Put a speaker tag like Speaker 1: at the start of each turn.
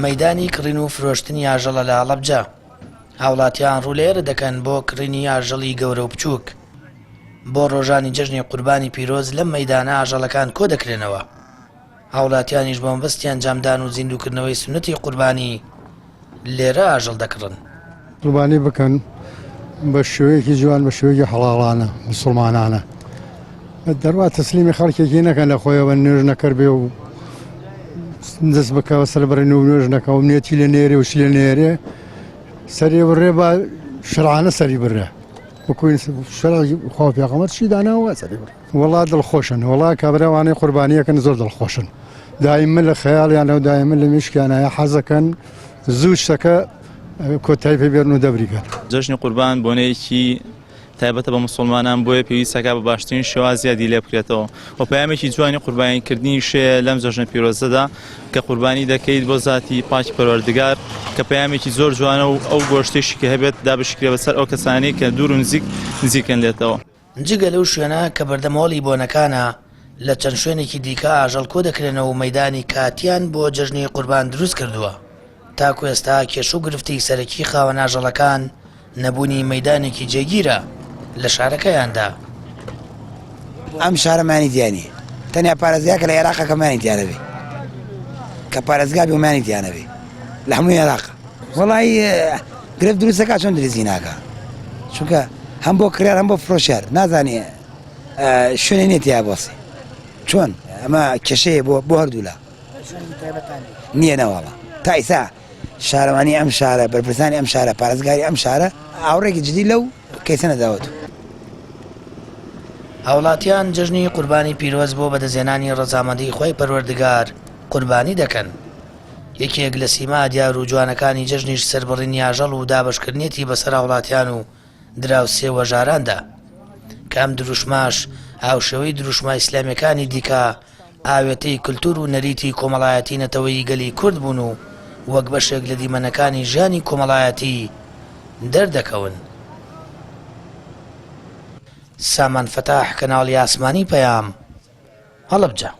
Speaker 1: مەیدانی کڕین و فرۆشتنی ئاژەڵە لە هەڵەبجە هاوڵاتیان ڕوولێرە دەکەن بۆ کڕینی ئاژەڵی گەورە و بچووک بۆ ڕۆژانی جەژنی قوربانی پیرۆز لەم مەیدانە ئاژەڵەکان کۆ دەکرێنەوە هاوڵاتیانیش بۆ مەبەستیان جامدان و زیندووکردنەوەی سنەتی قوربانی لێرە ئاژەڵ دەکڕن
Speaker 2: قوربانی بکەن بە شێوەیەکی جوان بە شێوەیەکی حەڵاڵانە موسڵمانانە دەروا تەسلیمی خەڵکێکی نەکەن لە خۆیەوە نوێژ نەکرد بێ و دەست بکەوە سەربڕین و نوێژ نەکەوە نیەتی لە نێرێ وشی لە نێرێ سەری بڕێ بە شەرعانە سەری بڕێ بکوین شەرعی خوا پێغەمبەر چی داناوە سەری بڕێ وەڵا دڵخۆشن وەڵا کابراوانەی قوربانیەکەن زۆر دڵخۆشن دائیمە لە خەیاڵیانە و دائیمە لە میشکیانە حەزەکەن زوو شتەکە کۆتایی پێ بێرن و دەبریکەن
Speaker 3: جەژنی قوربان بۆنەیەکی تایبەتە بە مسلمانان بۆیە پێویستەکە بە باشترین شێوازیادی لێ بکرێتەوە و پەیامێکی جوانی قوربانیکردنی شێ لەم جەژنە پیرۆزەدا کە قوربانی دەکەیت بۆ ذاتی پاکی پەروەردگار کە پەیامێکی زۆر جوانە و ئەو گۆشتێکی کە هەبێت دابشکرێ بەسەر ئەو کەسانەی کە دوور و نزیکن لێتەوە
Speaker 1: جگە لەو شوێنە کە بەردەمەوەڵی بۆنەکانە لە چەند شوێنێکی دیکە ئاژەڵ کۆ دەکرێنەوە و مەیدانی کاتیان بۆ جەژنی قوربان دروست کردووە تاکو ئێستا کێش و گرفتی سەرەکی خاوەن ئاژەڵەکان نەبوونی مەیدانێکی جێگیرە لە شارەکەیاندا
Speaker 4: ئەم شارەمانی دیانی تەنیا پارێزگا کە لە عێراقەکەمانی دیانەبێ کە پارێزگا بێ ومانی دیانەبێ لە هەمووی عێراق وەڵی گرفت دروستەکە چۆن درێزی ناکە چونکە هەم بۆ کڕیار هەم بۆ فرۆشیار نازانێ شوێنی نێت یا بۆسی چۆن ئەمە کێشەیە بۆ هەردوو لە نییە نەوەڵە تا ئیسا شارەوانی ئەم شارە بەرپرسانی ئەم شارە پارێزگاری ئەم شارە ئاوڕێکی جدی لەو کەیسە نەداوەت
Speaker 1: هاوڵاتیان جەژنی قوربانی پیرۆز بۆ بەدەزێنانی ڕەزامەندی خۆی پەروەردگار قوربانی دەکەن یەکێک لە سیما دیار و جوانەکانی جەژنیش سەربڕینی ئاژەڵ و دابشکردنێتی بەسەر هاوڵاتیان و دراوسێ وەژاراندا کە ئەم دروشماش هاوشێوەی دروشمە ئیسلامیەکانی دیکە ئاوێتەی کولتور و نەریتی کۆمەڵایەتی نەتەوەی گەلی کورد بوون و وەک بەشێک لە دیمەنەکانی ژیانی کۆمەڵایەتی دەردەکەون سامان فەتاح کەناڵی ئاسمانی پەیام هەڵەبجە